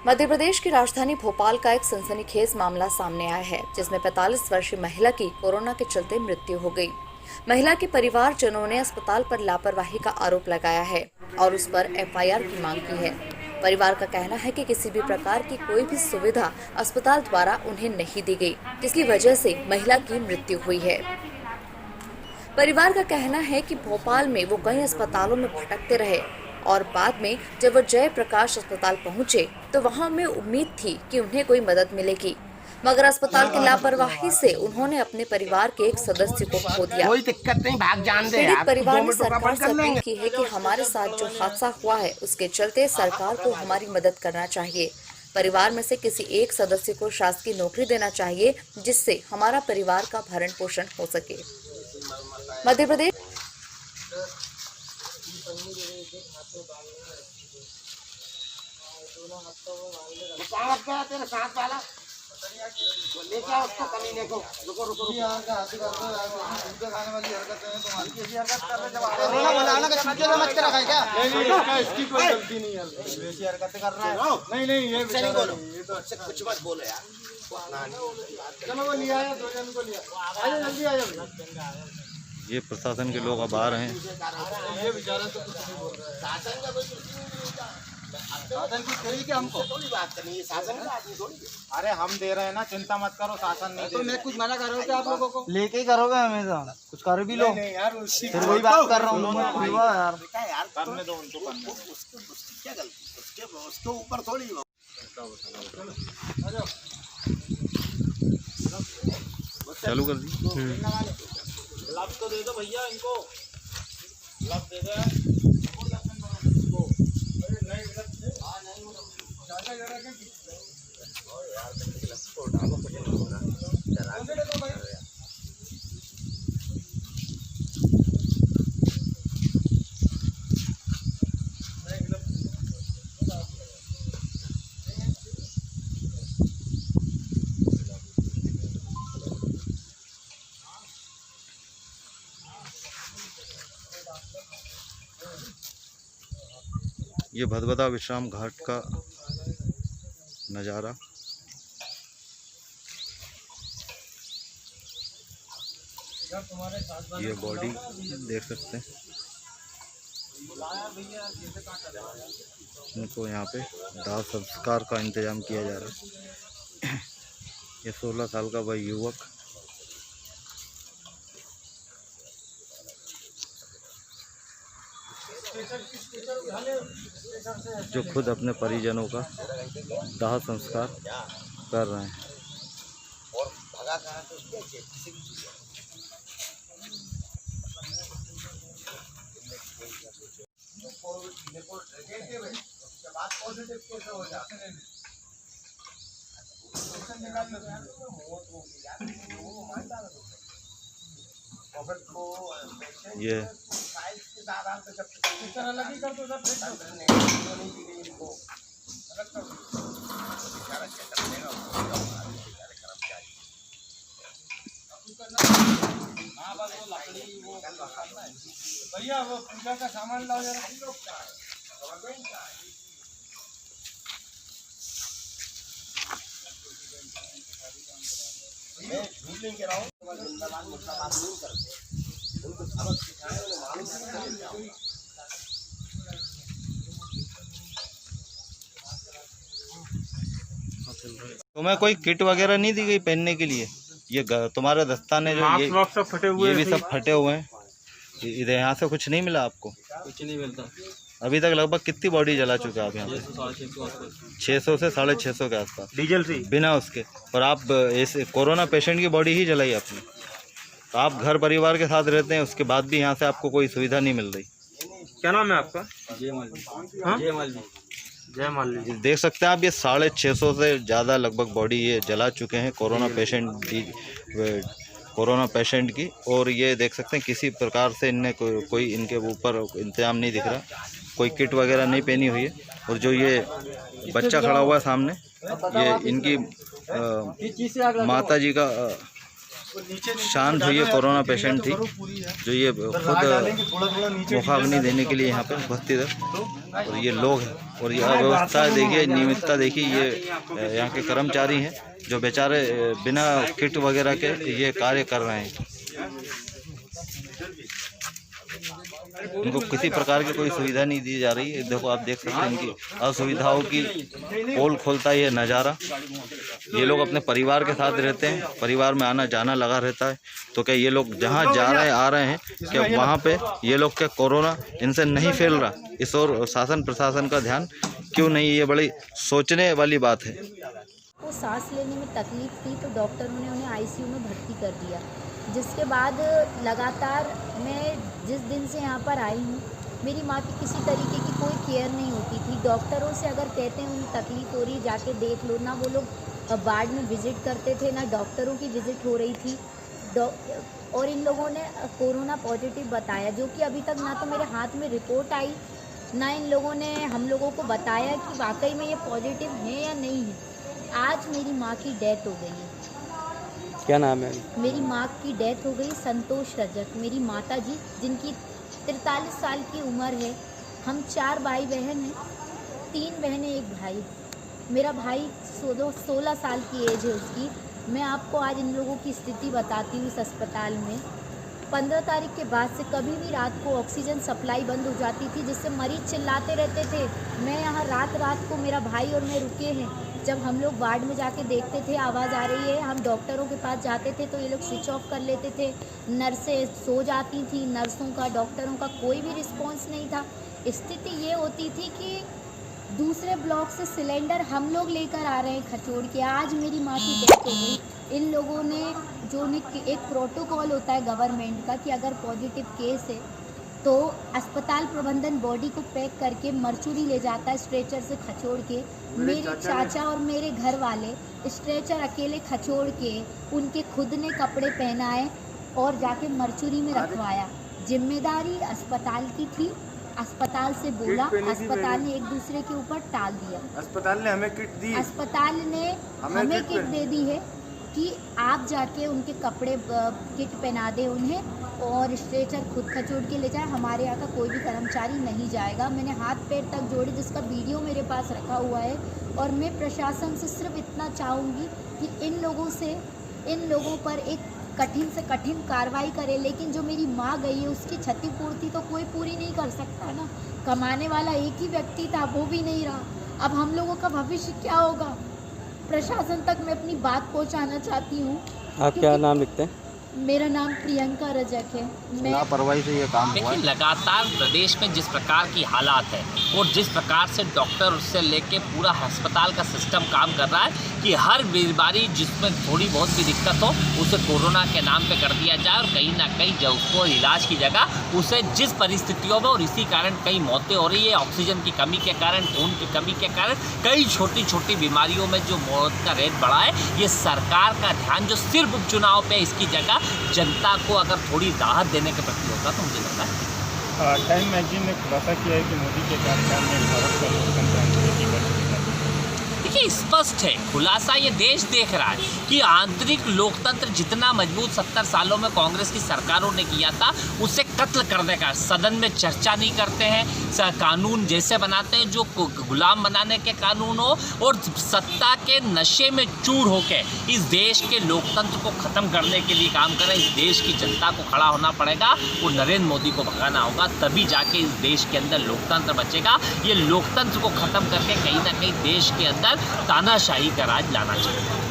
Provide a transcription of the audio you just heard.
मध्य प्रदेश की राजधानी भोपाल का एक सनसनीखेज मामला सामने आया है, जिसमें 45 वर्षीय महिला की कोरोना के चलते मृत्यु हो गई। महिला के परिवारजनों ने अस्पताल पर लापरवाही का आरोप लगाया है और उस पर एफआईआर की मांग की है। परिवार का कहना है कि किसी भी प्रकार की कोई भी सुविधा अस्पताल द्वारा उन्हें नहीं दी गई, जिसकी वजह से महिला की मृत्यु हुई है। परिवार का कहना है कि भोपाल में वो कई अस्पतालों में भटकते रहे और बाद में जब वो जयप्रकाश अस्पताल पहुंचे तो वहां उन्हें उम्मीद थी कि उन्हें कोई मदद मिलेगी, मगर अस्पताल की लापरवाही से उन्होंने अपने परिवार के एक सदस्य को खो दिया। कोई दिक्कत नहीं, भाग जान दे। पीड़ित परिवार ने सरकार से अपील की है कि हमारे साथ जो हादसा हुआ है उसके चलते सरकार को हमारी मदद करना चाहिए। परिवार में से किसी एक सदस्य को शासकीय नौकरी देना चाहिए, जिससे हमारा परिवार का भरण पोषण हो सके। मध्य प्रदेश तेरे साथ वाला लेके आओ उसको, कमीने को। रुको रुको यहाँ का हाथी करते हो, खाने वाली हरकतें हैं तुम्हारी। कैसी हरकत कर रहे? जब रोना बनाना का छुट्टी में मत रखा है क्या? नहीं, इसकी कोई गलती नहीं है। वैसी हरकतें कर रहा है। नहीं ये नहीं बोलो, ये तो अच्छा कुछ मत बोलो यार। चलो वो लिया है, 2 जन को लिया। आइए जल्दी आ जाओ। ये प्रशासन के लोग अब आ रहे हैं। ये बेचारा तो कुछ नहीं बोल रहा है। शासन का कोई कुछ नहीं बोलता। शासन की कही कि हमको थोड़ी बात करनी है, शासन का आदमी थोड़ी। अरे हम दे रहे हैं ना, चिंता मत करो, शासन नहीं। तो मैं कुछ मना कर रहा हूँ आप लोगों को? लेके ही करोगे हमेशा, कुछ कर भी लो। नहीं यार, फिर वही बात कर रहा हूँ यार। करने दो उनको, करने दो। उसकी क्या गलती? उसके ऊपर थोड़ी। चालू कर दी। ग्लव्स तो दे दो भैया इनको, ग्लव्स दे दो। ये भदभदा विश्राम घाट का नज़ारा। ये बॉडी देख सकते हैं, इनको यहाँ पे दाह संस्कार का इंतजाम किया जा रहा है। ये 16 साल का वह युवक जो खुद अपने परिजनों का दाह संस्कार कर रहे हैं। ये भैया वो पूजा का सामान लाओ जरा। मैं झूठ नहीं कह रहा हूँ। तुम्हें कोई किट वगैरह नहीं दी गई पहनने के लिए? ये तुम्हारे दस्ताने जो ये भी सब फटे हुए हैं। इधर यहाँ से कुछ नहीं मिला आपको? कुछ नहीं मिलता। अभी तक लगभग कितनी बॉडी जला चुके हैं आप यहाँ पे? 600 से 650 के आसपास डीजल से बिना उसके। और आप ऐसे कोरोना पेशेंट की बॉडी ही जलाई आपने। तो आप घर परिवार के साथ रहते हैं, उसके बाद भी यहाँ से आपको कोई सुविधा नहीं मिल रही। क्या नाम है आपका? जय मालवी। जय मालवी। देख सकते हैं आप, ये 650 से ज़्यादा लगभग बॉडी ये जला चुके हैं कोरोना पेशेंट की। और ये देख सकते हैं किसी प्रकार से इनने कोई इनके ऊपर इंतजाम नहीं दिख रहा, कोई किट वगैरह नहीं पहनी हुई है। और जो ये बच्चा खड़ा हुआ है सामने, ये इनकी माता जी का शांत हुई है, कोरोना पेशेंट थी जो ये खुद मुखाग्नि देने के लिए यहाँ पे उपस्थित है। और ये लोग हैं और ये अव्यवस्था देखिए, नियमितता देखिए, ये यहाँ के कर्मचारी हैं जो बेचारे बिना किट वगैरह के ये कार्य कर रहे हैं। इनको किसी प्रकार की कोई सुविधा नहीं दी जा रही है। देखो आप देख सकते हैं इनकी असुविधाओं की पोल खोलता है ये नज़ारा। ये लोग अपने परिवार के साथ रहते हैं, परिवार में आना जाना लगा रहता है, तो क्या ये लोग जहाँ जा रहे हैं आ रहे हैं, क्या वहाँ पे ये लोग क्या कोरोना इनसे नहीं फैल रहा? इस और शासन प्रशासन का ध्यान क्यों नहीं? ये बड़ी सोचने वाली बात है। वो सांस लेने में तकलीफ़ थी तो डॉक्टरों ने उन्हें आईसीयू में भर्ती कर दिया, जिसके बाद लगातार मैं जिस दिन से यहाँ पर आई हूँ मेरी माँ की किसी तरीके की कोई केयर नहीं होती थी। डॉक्टरों से अगर कहते हैं उन्हें तकलीफ़ हो रही जाके देख लो, ना वो लोग वार्ड में विज़िट करते थे, ना डॉक्टरों की विज़िट हो रही थी। और इन लोगों ने कोरोना पॉजिटिव बताया, जो कि अभी तक ना तो मेरे हाथ में रिपोर्ट आई, ना इन लोगों ने हम लोगों को बताया कि वाकई में ये पॉजिटिव है या नहीं है। आज मेरी माँ की डेथ हो गई है। क्या नाम है? मेरी माँ की डेथ हो गई, संतोष रजक, मेरी माता जी, जिनकी 43 साल की उम्र है। हम 4 भाई बहन हैं, 3 बहनें 1 भाई। मेरा भाई 16 साल की एज है उसकी। मैं आपको आज इन लोगों की स्थिति बताती हूँ इस अस्पताल में। 15 तारीख के बाद से कभी भी रात को ऑक्सीजन सप्लाई बंद हो जाती थी, जिससे मरीज चिल्लाते रहते थे। मैं यहाँ रात को मेरा भाई और मैं रुके हैं। जब हम लोग वार्ड में जाके देखते थे आवाज़ आ रही है, हम डॉक्टरों के पास जाते थे तो ये लोग स्विच ऑफ कर लेते थे। नर्सें सो जाती थी, नर्सों का डॉक्टरों का कोई भी रिस्पांस नहीं था। स्थिति ये होती थी कि दूसरे ब्लॉक से सिलेंडर हम लोग लेकर आ रहे हैं खचोड़ के। आज मेरी माँ की डेथ हो गई। इन लोगों ने जो एक प्रोटोकॉल होता है गवर्नमेंट का कि अगर पॉजिटिव केस है तो अस्पताल प्रबंधन बॉडी को पैक करके मर्चुरी ले जाता है स्ट्रेचर से खचोड़ के। मेरे चाचा और मेरे घर वाले स्ट्रेचर अकेले खचोड़ के उनके खुद ने कपड़े पहनाए और जाके मर्चुरी में रखवाया। जिम्मेदारी अस्पताल की थी, अस्पताल से बोला, अस्पताल ने एक दूसरे के ऊपर टाल दिया। अस्पताल ने हमें किट दी, अस्पताल ने हमें किट दे दी है कि आप जाके उनके कपड़े किट पहना दें उन्हें और स्ट्रेचर खुद खचोड़ के ले जाए। हमारे यहाँ का कोई भी कर्मचारी नहीं जाएगा। मैंने हाथ पैर तक जोड़े, जिसका वीडियो मेरे पास रखा हुआ है। और मैं प्रशासन से सिर्फ इतना चाहूँगी कि इन लोगों पर एक कठिन से कठिन कार्रवाई करे। लेकिन जो मेरी माँ गई है उसकी क्षतिपूर्ति तो कोई पूरी नहीं कर सकता ना। कमाने वाला एक ही व्यक्ति था, वो भी नहीं रहा। अब हम लोगों का भविष्य क्या होगा? प्रशासन तक मैं अपनी बात पहुंचाना चाहती हूँ। आप क्या नाम लिखते हैं? मेरा नाम प्रियंका रजक है। मैं लापरवाही से ये काम हुआ देखिए, है। लगातार प्रदेश में जिस प्रकार की हालात है और जिस प्रकार से डॉक्टर से लेके पूरा अस्पताल का सिस्टम काम कर रहा है कि हर बीमारी जिसमें थोड़ी बहुत भी दिक्कत हो उसे कोरोना के नाम पे कर दिया जाए और कहीं ना कहीं जब उसको इलाज की जगह उसे जिस परिस्थितियों में, और इसी कारण कई मौतें हो रही है ऑक्सीजन की कमी के कारण, खून की कमी के कारण, कई छोटी छोटी बीमारियों में जो मौत का रेट बढ़ा है। ये सरकार का ध्यान जो सिर्फ उपचुनाव पे इसकी जगह जनता को अगर थोड़ी राहत देने के प्रति होता तो मुझे लगता है। टाइम मैगजीन ने खुलासा किया है कि मोदी के कार्यकाल में भारत का लोकतंत्र आंतरिक की बढ़ चुका है। देखिए, स्पष्ट है, खुलासा ये देश देख रहा है कि आंतरिक लोकतंत्र जितना मजबूत 70 सालों में कांग्रेस की सरकारों ने किया था उसे कत्ल करने का। सदन में चर्चा नहीं करते हैं, कानून जैसे बनाते हैं जो गुलाम बनाने के कानून हो, और सत्ता के नशे में चूर होके इस देश के लोकतंत्र को ख़त्म करने के लिए काम करें। इस देश की जनता को खड़ा होना पड़ेगा और नरेंद्र मोदी को भगाना होगा, तभी जाके इस देश के अंदर लोकतंत्र बचेगा। ये लोकतंत्र को ख़त्म करके कहीं ना कहीं देश के अंदर तानाशाही का राज लाना चाहिए।